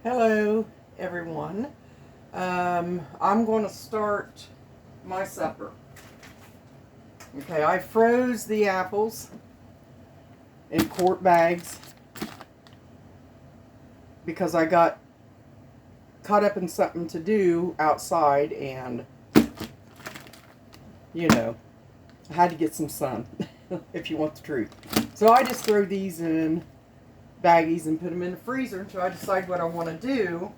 Hello, everyone. I'm going to start my supper. Okay, I froze the apples in quart bags because I got caught up in something to do outside and, I had to get some sun, if you want the truth. So I just throw these in baggies and put them in the freezer until I decide what I want to do.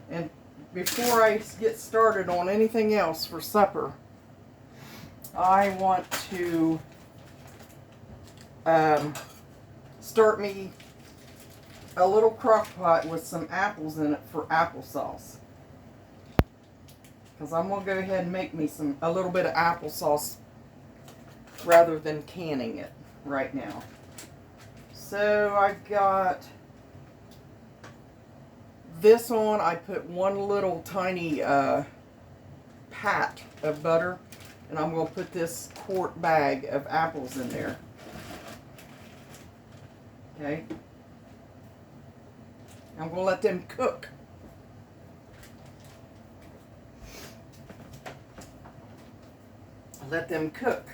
And before I get started on anything else for supper, I want to start me a little crock pot with some apples in it for applesauce. Because I'm going to go ahead and make me a little bit of applesauce rather than canning it right now. So I got this on. I put one little tiny pat of butter, and I'm going to put this quart bag of apples in there. Okay. I'm going to let them cook. Let them cook.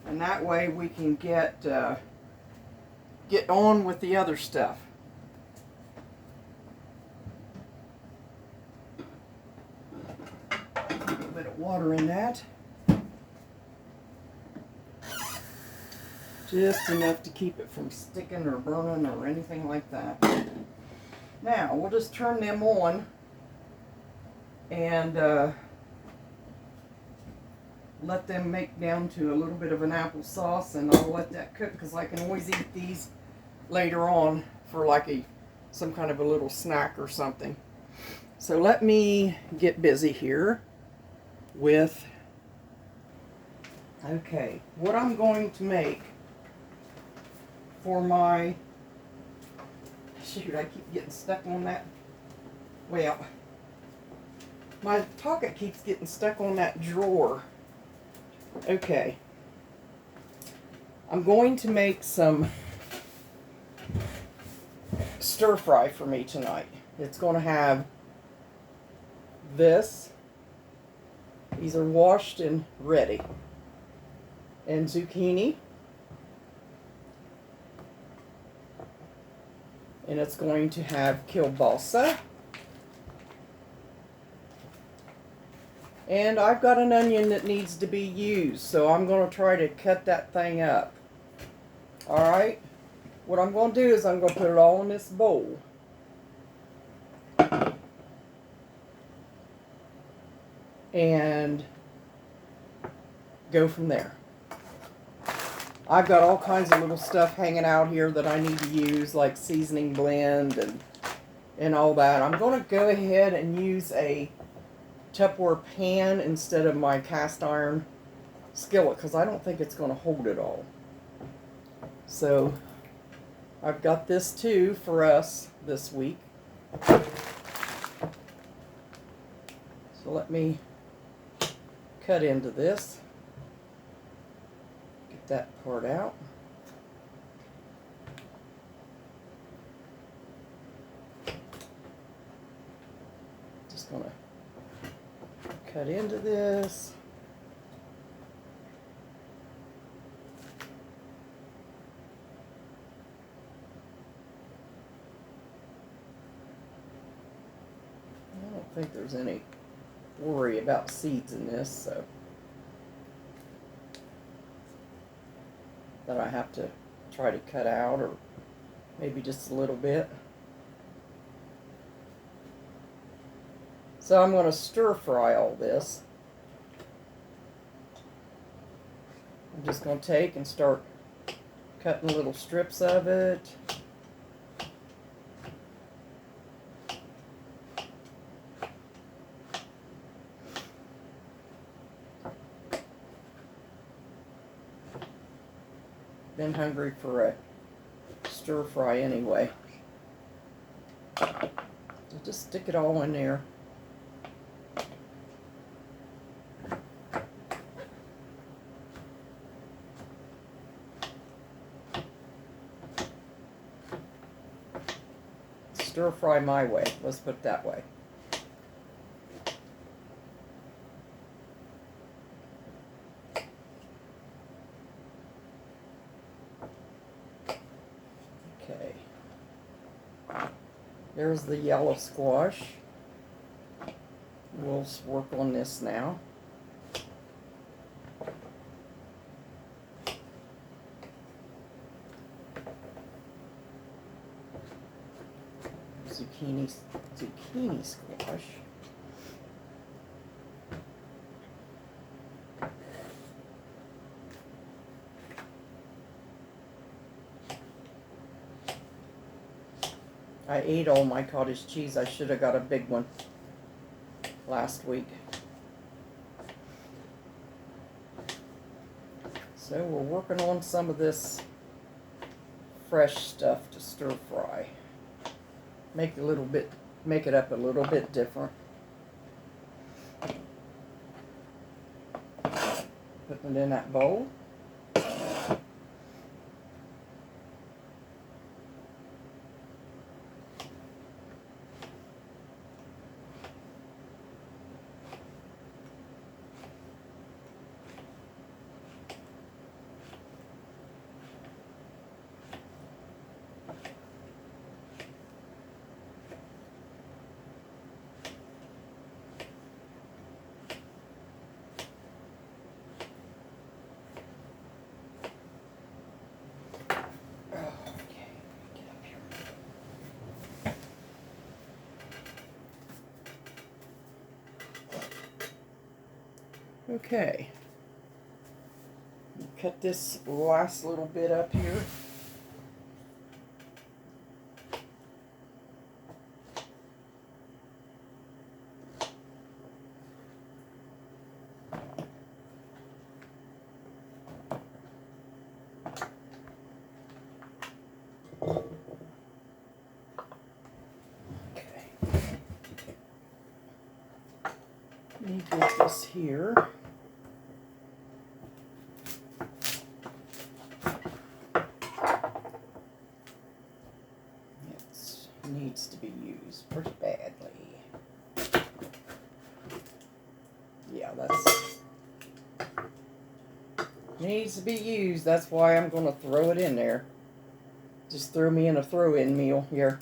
And that way we can get on with the other stuff. A little bit of water in that. Just enough to keep it from sticking or burning or anything like that. Now, we'll just turn them on and let them make down to a little bit of an applesauce, and I'll let that cook because I can always eat these later on for like some kind of a little snack or something. So let me get busy here with, okay, what I'm going to make for my, shoot, I keep getting stuck on that. Well, my pocket keeps getting stuck on that drawer. Okay. I'm going to make some stir fry for me tonight. It's going to have this. These are washed and ready. And zucchini. And it's going to have kielbasa. And I've got an onion that needs to be used, so I'm going to try to cut that thing up. Alright? What I'm going to do is I'm going to put it all in this bowl. And go from there. I've got all kinds of little stuff hanging out here that I need to use, like seasoning blend and all that. I'm going to go ahead and use a Tupperware pan instead of my cast iron skillet because I don't think it's going to hold it all. So I've got this too for us this week. So let me cut into this. Get that part out. Just going to cut into this. I don't think there's any worry about seeds in this, so that I have to try to cut out, or maybe just a little bit. So I'm going to stir fry all this. I'm just going to take and start cutting little strips of it. Been hungry for a stir fry anyway. I'll just stick it all in there. stir fry my way. Let's put it that way. Okay. There's the yellow squash. We'll work on this now. Zucchini squash. I ate all my cottage cheese. I should have got a big one last week. So we're working on some of this fresh stuff to stir fry. Make it up a little bit different. Putting it in that bowl. Okay, cut this last little bit up here. Okay, let me get this here. Needs to be used pretty badly. Yeah, that's needs to be used. That's why I'm going to throw it in there. Just throw me in a throw-in meal here.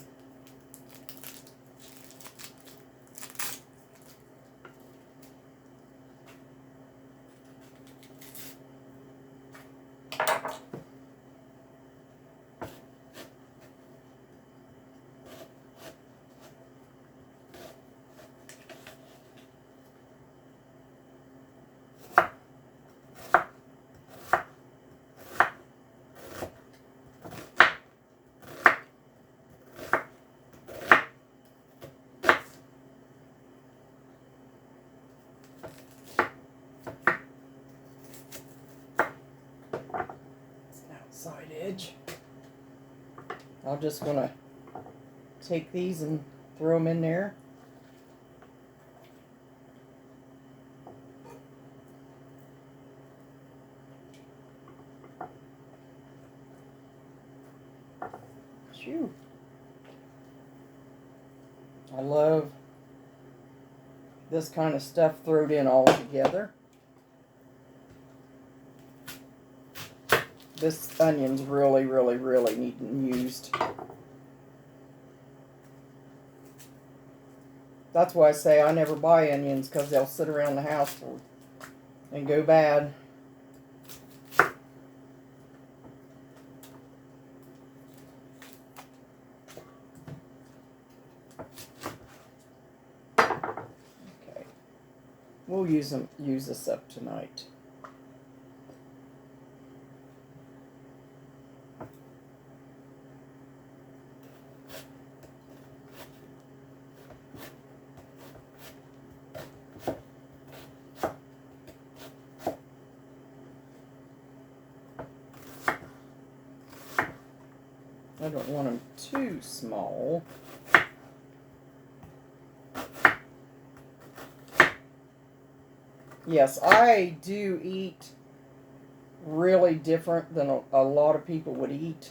Side edge. I'm just gonna take these and throw them in there. Shoo. I love this kind of stuff thrown in all together. This onion's really, really, really needing used. That's why I say I never buy onions, because they'll sit around the house and go bad. Okay, we'll use this up tonight. I don't want them too small. Yes, I do eat really different than a lot of people would eat.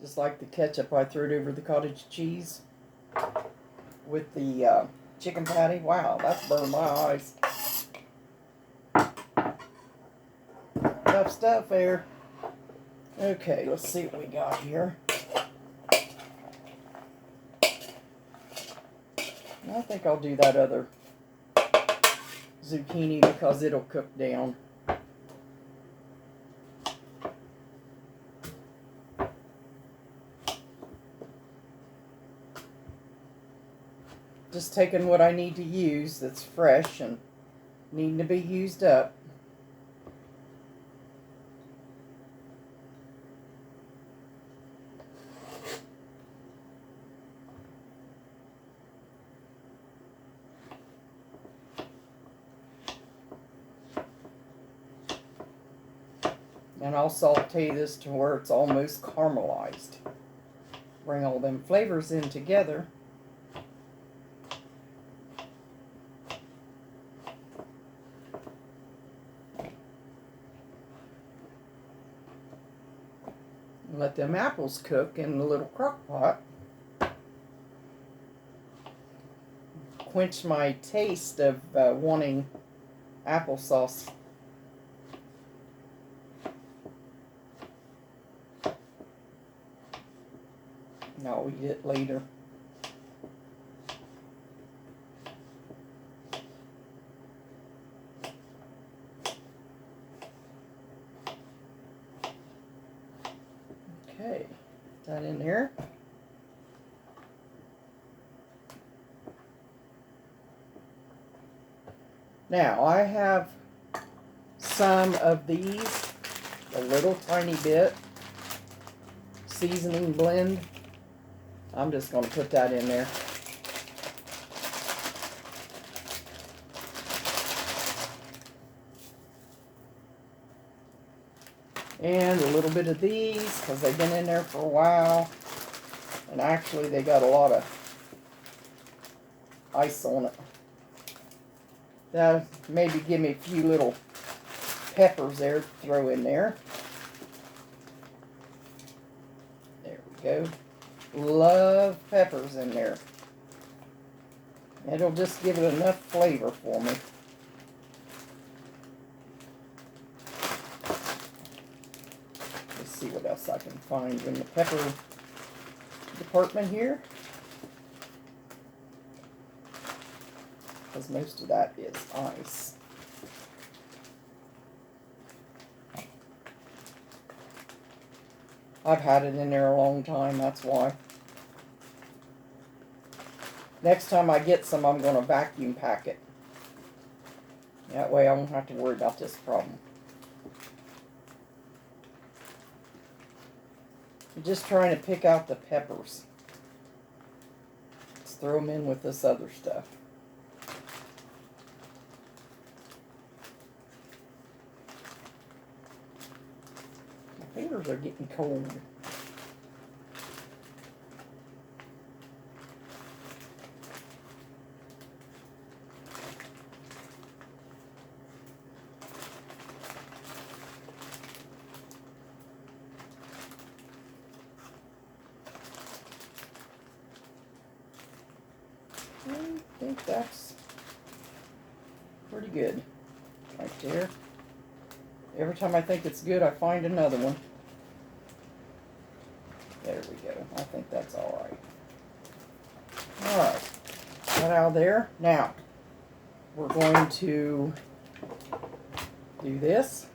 Just like the ketchup I threw it over the cottage cheese with the chicken patty. Wow, that's burned my eyes. Tough stuff there. Okay, let's see what we got here. I think I'll do that other zucchini because it'll cook down. Just taking what I need to use that's fresh and needing to be used up. And I'll saute this to where it's almost caramelized. Bring all them flavors in together. And let them apples cook in the little crock pot. Quench my taste of wanting applesauce. And I'll eat it later. Okay, put that in there. Now I have some of these, a little tiny bit, seasoning blend. I'm just going to put that in there. And a little bit of these, because they've been in there for a while. And actually they got a lot of ice on it. That maybe give me a few little peppers there to throw in there. There we go. Love peppers in there. It'll just give it enough flavor for me. Let's see what else I can find in the pepper department here. Because most of that is ice. I've had it in there a long time, that's why. Next time I get some, I'm going to vacuum pack it. That way I won't have to worry about this problem. I'm just trying to pick out the peppers. Let's throw them in with this other stuff. My fingers are getting cold. I think that's pretty good right there. Every time I think it's good, I find another one. There we go. I think that's all right. All right. That out of there. Now, we're going to do this.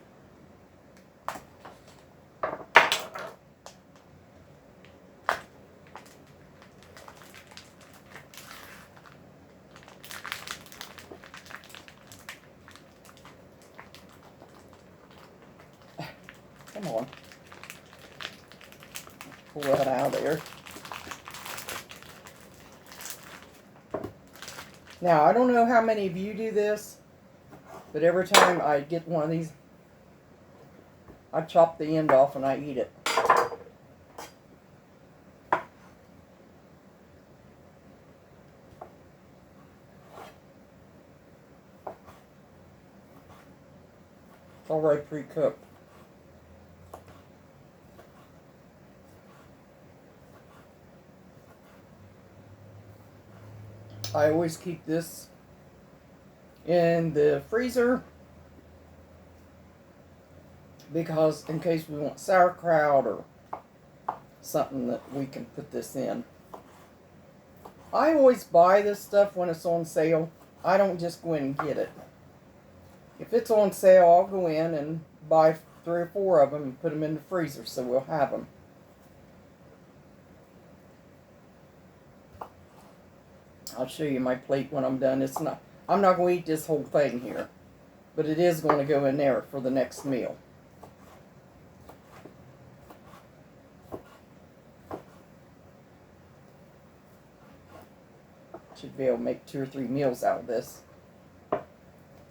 Come on. Pull that out of there. Now, I don't know how many of you do this, but every time I get one of these, I chop the end off and I eat it. It's already pre-cooked. I always keep this in the freezer because in case we want sauerkraut or something that we can put this in. I always buy this stuff when it's on sale. I don't just go in and get it. If it's on sale, I'll go in and buy 3 or 4 of them and put them in the freezer so we'll have them. I'll show you my plate when I'm done. I'm not going to eat this whole thing here, but it is going to go in there for the next meal. Should be able to make 2 or 3 meals out of this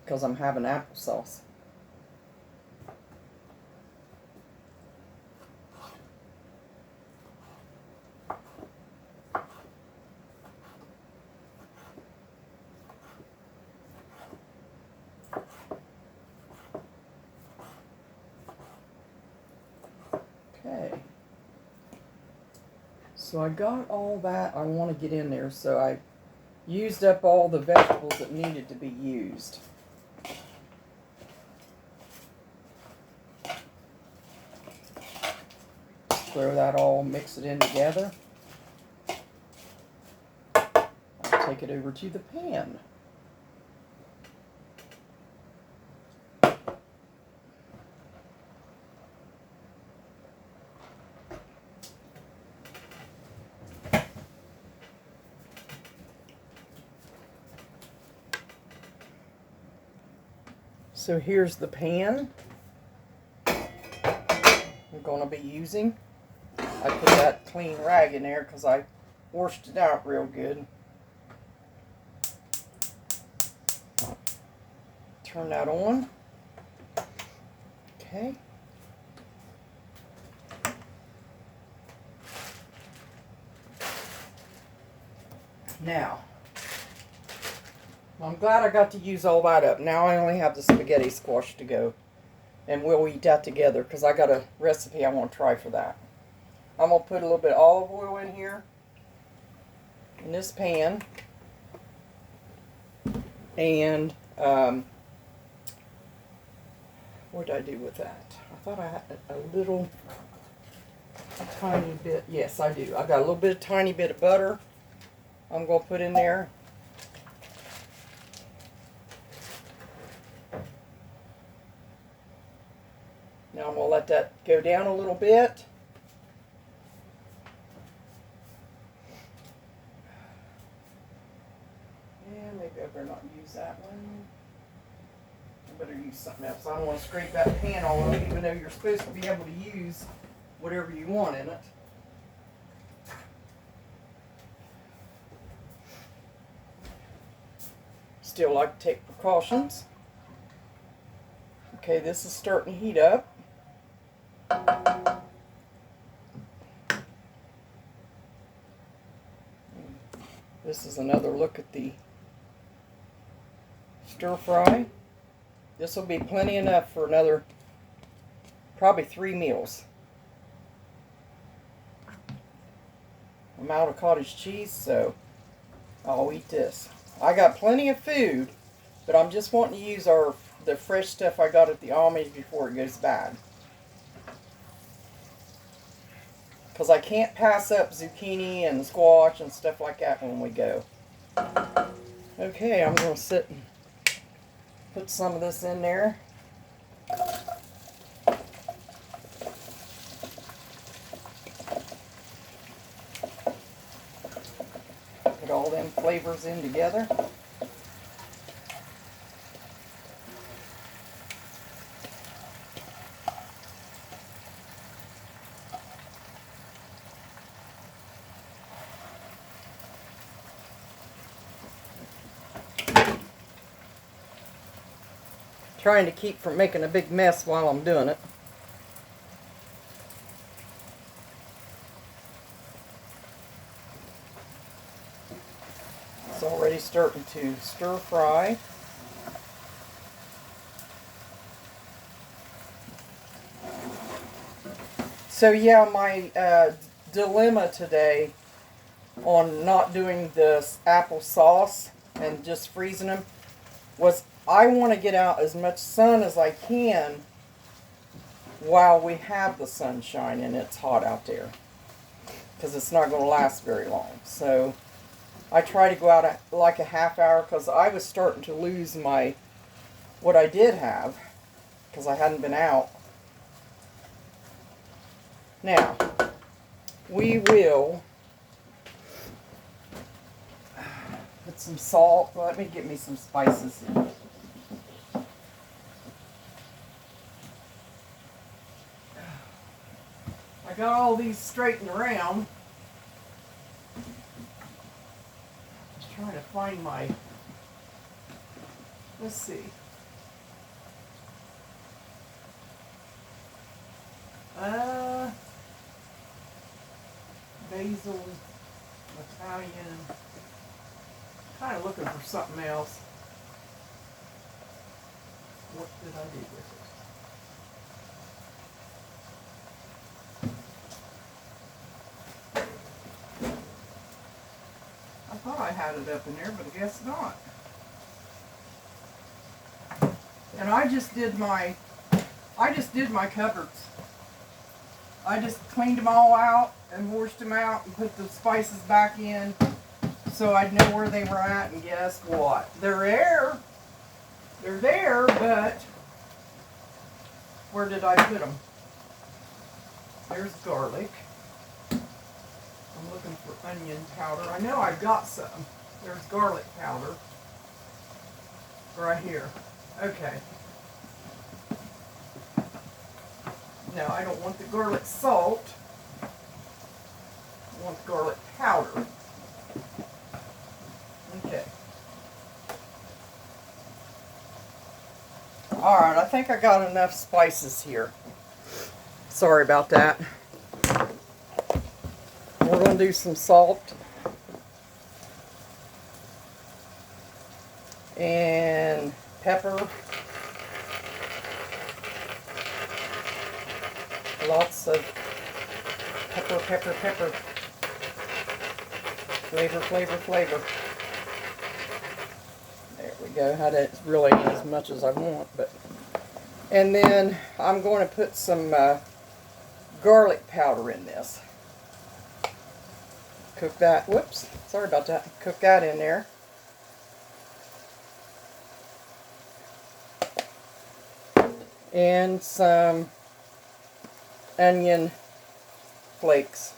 because I'm having applesauce. Okay, so I got all that I want to get in there, so I used up all the vegetables that needed to be used. Throw that all, mix it in together. I'll take it over to the pan. So here's the pan I'm going to be using. I put that clean rag in there because I washed it out real good. Turn that on. Okay. Now, I'm glad I got to use all that up. Now I only have the spaghetti squash to go. And we'll eat that together because I got a recipe I want to try for that. I'm going to put a little bit of olive oil in here, in this pan. And, what did I do with that? I thought I had a tiny bit. Yes, I do. I got a little bit, tiny bit of butter I'm going to put in there. Now I'm going to let that go down a little bit. And maybe I better not use that one. I better use something else. I don't want to scrape that pan all over, even though you're supposed to be able to use whatever you want in it. Still like to take precautions. Okay, this is starting to heat up. This is another look at the stir fry. This will be plenty enough for another, probably 3 meals. I'm out of cottage cheese, so I'll eat this. I got plenty of food, but I'm just wanting to use the fresh stuff I got at the Amish before it goes bad. Because I can't pass up zucchini and squash and stuff like that when we go. Okay, I'm going to sit and put some of this in there. Put all them flavors in together. Trying to keep from making a big mess while I'm doing it. It's already starting to stir fry. So yeah, my dilemma today on not doing this apple sauce and just freezing them was I want to get out as much sun as I can while we have the sunshine and it's hot out there, because it's not going to last very long. So I try to go out like a half hour, because I was starting to lose my, what I did have, because I hadn't been out. Now, we will put some salt. Let me get me some spices. I got all these straightened around. Just trying to find my, let's see. Basil, Italian. Kind of looking for something else. What did I do with it? I thought I had it up in there, but I guess not. And I just did my cupboards. I just cleaned them all out and washed them out and put the spices back in so I'd know where they were at. And guess what? They're there. They're there, but where did I put them? There's garlic. I'm looking for onion powder. I know I've got some. There's garlic powder. Right here. Okay. No, I don't want the garlic salt. I want the garlic powder. Okay. Alright, I think I got enough spices here. Sorry about that. We're going to do some salt. And pepper. Lots of pepper, pepper, pepper. Flavor, flavor, flavor. There we go. I didn't really as much as I want, but. And then I'm going to put some garlic powder in this. Cook that. Whoops. Sorry about that. Cook that in there. And some onion flakes.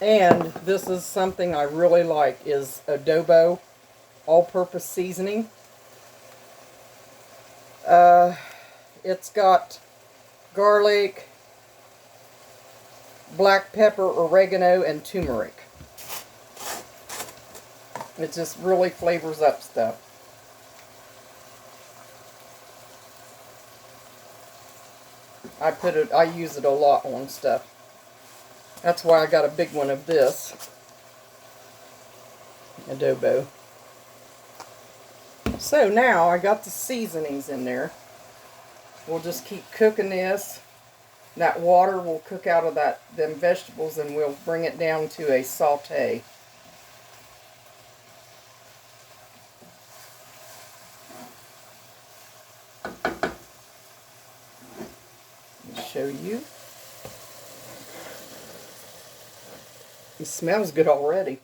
And this is something I really like, is adobo all-purpose seasoning. It's got garlic, black pepper, oregano, and turmeric. It just really flavors up stuff. I use it a lot on stuff. That's why I got a big one of this adobo. So now I got the seasonings in there. We'll just keep cooking this. That water will cook out of them vegetables, and we'll bring it down to a saute. Show you. It smells good already.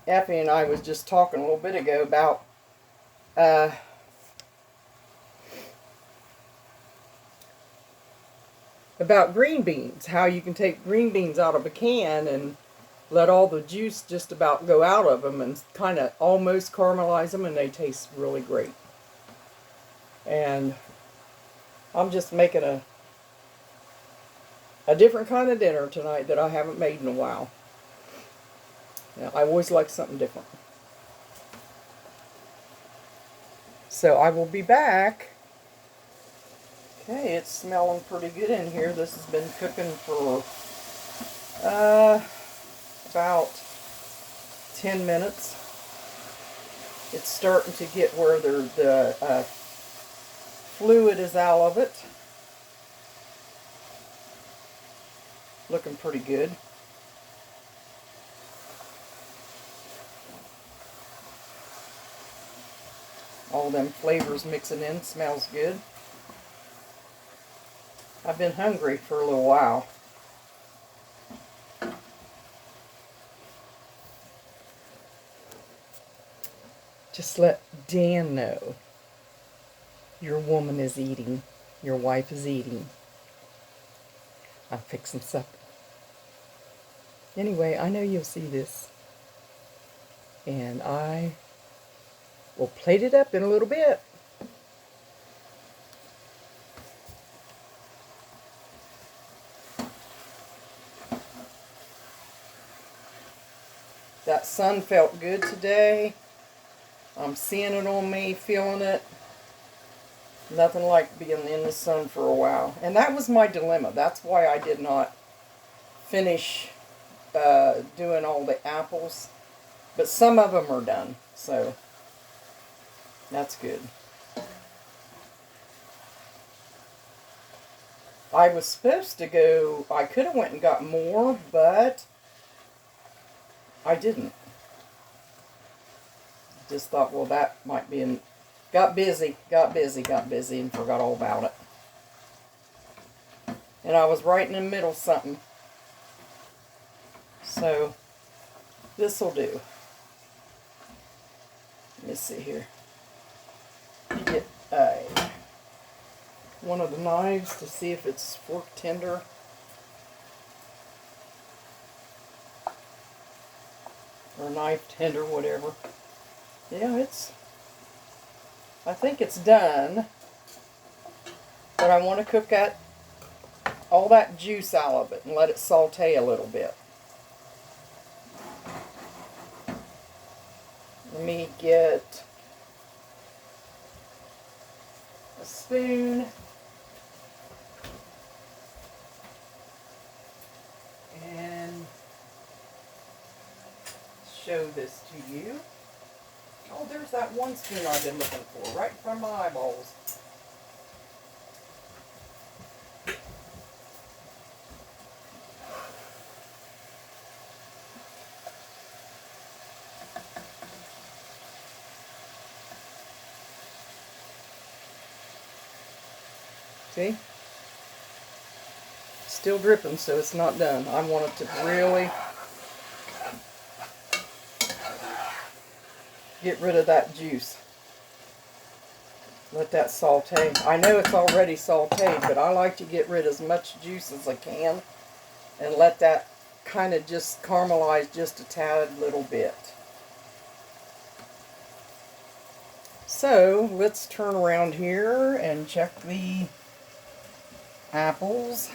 Effie and I was just talking a little bit ago about green beans. How you can take green beans out of a can and let all the juice just about go out of them and kind of almost caramelize them, and they taste really great. And I'm just making a different kind of dinner tonight that I haven't made in a while. Now, I always like something different. So I will be back. Okay, it's smelling pretty good in here. This has been cooking for about 10 minutes. It's starting to get where the fluid is out of it. Looking pretty good. All them flavors mixing in, smells good. I've been hungry for a little while. Just let Dan know your woman is eating, your wife is eating. I'm fixing supper. Anyway, I know you'll see this, and I will plate it up in a little bit. That sun felt good today. I'm seeing it on me, feeling it. Nothing like being in the sun for a while. And that was my dilemma. That's why I did not finish doing all the apples. But some of them are done, so that's good. I was supposed to go, I could have went and got more, but I didn't. Just thought, well, that might be in. Got busy, and forgot all about it. And I was right in the middle of something. So, this'll do. Let me see here. Get one of the knives to see if it's fork tender. Or knife tender, whatever. Yeah, I think it's done. But I want to cook all that juice out of it and let it saute a little bit. Let me get a spoon. And show this to you. Oh, there's that one spoon I've been looking for, right in front of my eyeballs. See? Still dripping, so it's not done. I want it to really get rid of that juice. Let that saute. I know it's already sauteed, but I like to get rid of as much juice as I can and let that kind of just caramelize just a tad little bit. So let's turn around here and check the apples.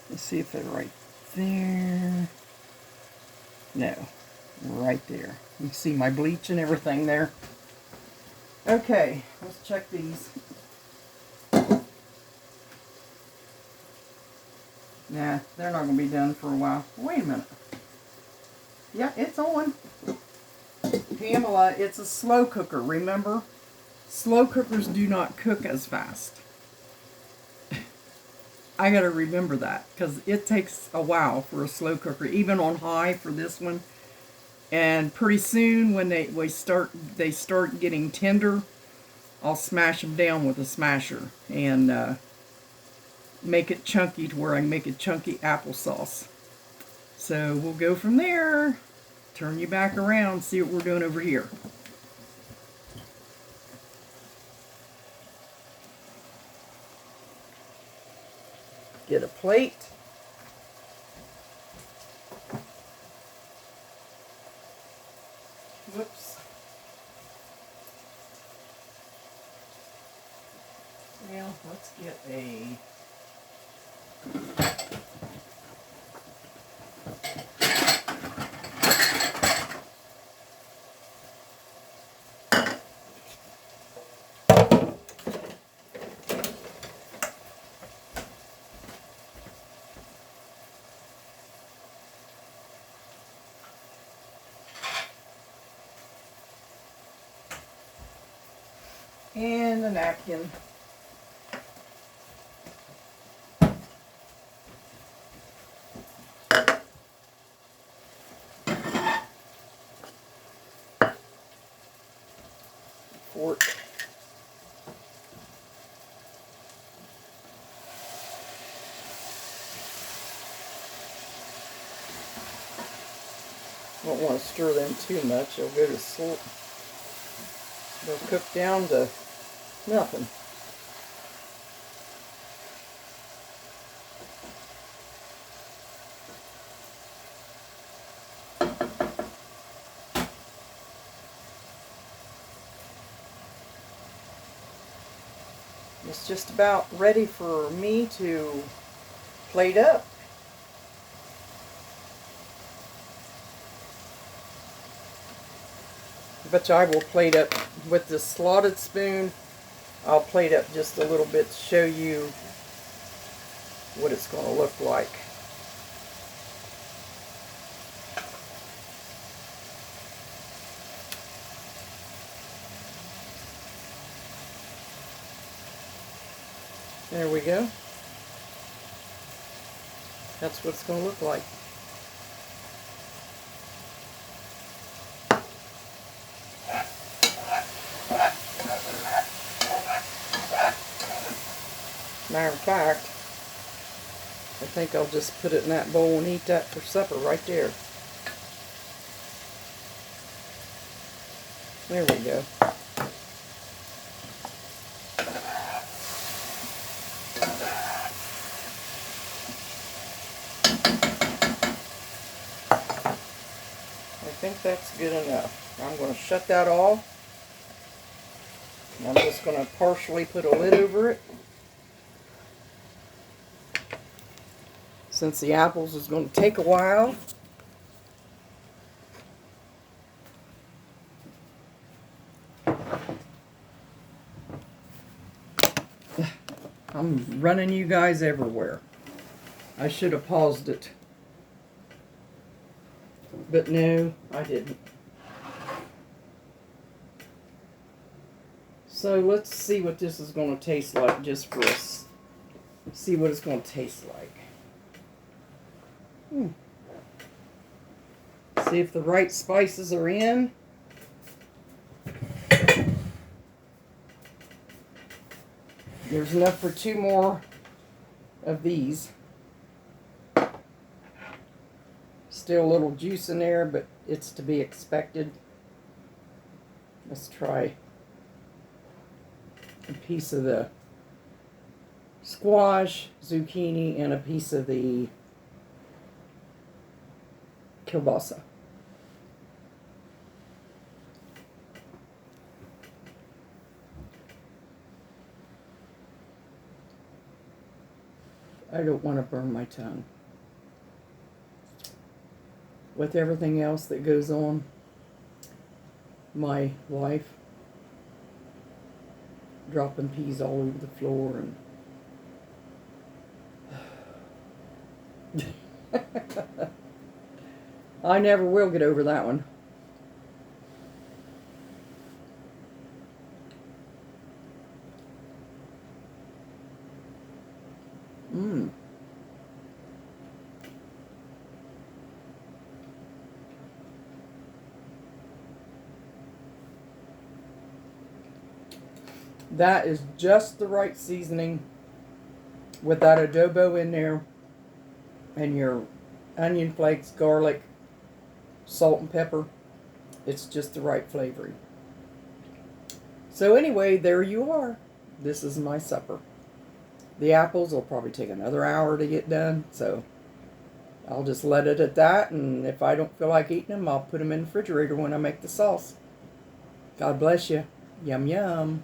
Let's see if they're right there. No, right there. You see my bleach and everything there. Okay, let's check these. Nah, they're not going to be done for a while. Wait a minute. Yeah, it's on. Pamela, it's a slow cooker, remember? Slow cookers do not cook as fast. I got to remember that because it takes a while for a slow cooker, even on high for this one. And pretty soon when they start getting tender, I'll smash them down with a smasher and make it chunky to where I can make a chunky applesauce. So we'll go from there. Turn you back around, see what we're doing over here. Get a plate. Whoops. Well, let's get a And a napkin. Fork. Don't want to stir them too much. They'll go to sleep. They'll cook down to nothing. It's just about ready for me to plate up. But I will plate up with this slotted spoon. I'll plate up just a little bit to show you what it's going to look like. There we go. That's what it's going to look like. Matter of fact, I think I'll just put it in that bowl and eat that for supper right there. There we go. I think that's good enough. I'm going to shut that off. I'm just going to partially put a lid over it. Since the apples is going to take a while. I'm running you guys everywhere. I should have paused it. But no, I didn't. So let's see what this is going to taste like just for us. See what it's going to taste like. See if the right spices are in. There's enough for 2 more of these. Still a little juice in there, but it's to be expected. Let's try a piece of the squash, zucchini, and a piece of the kielbasa. I don't want to burn my tongue. With everything else that goes on, my wife dropping peas all over the floor and I never will get over that one. That is just the right seasoning with that adobo in there and your onion flakes, garlic, salt and pepper. It's just the right flavoring. So anyway, there you are. This is my supper. The apples will probably take another hour to get done, so I'll just let it at that, and if I don't feel like eating them, I'll put them in the refrigerator when I make the sauce. God bless you. Yum, yum.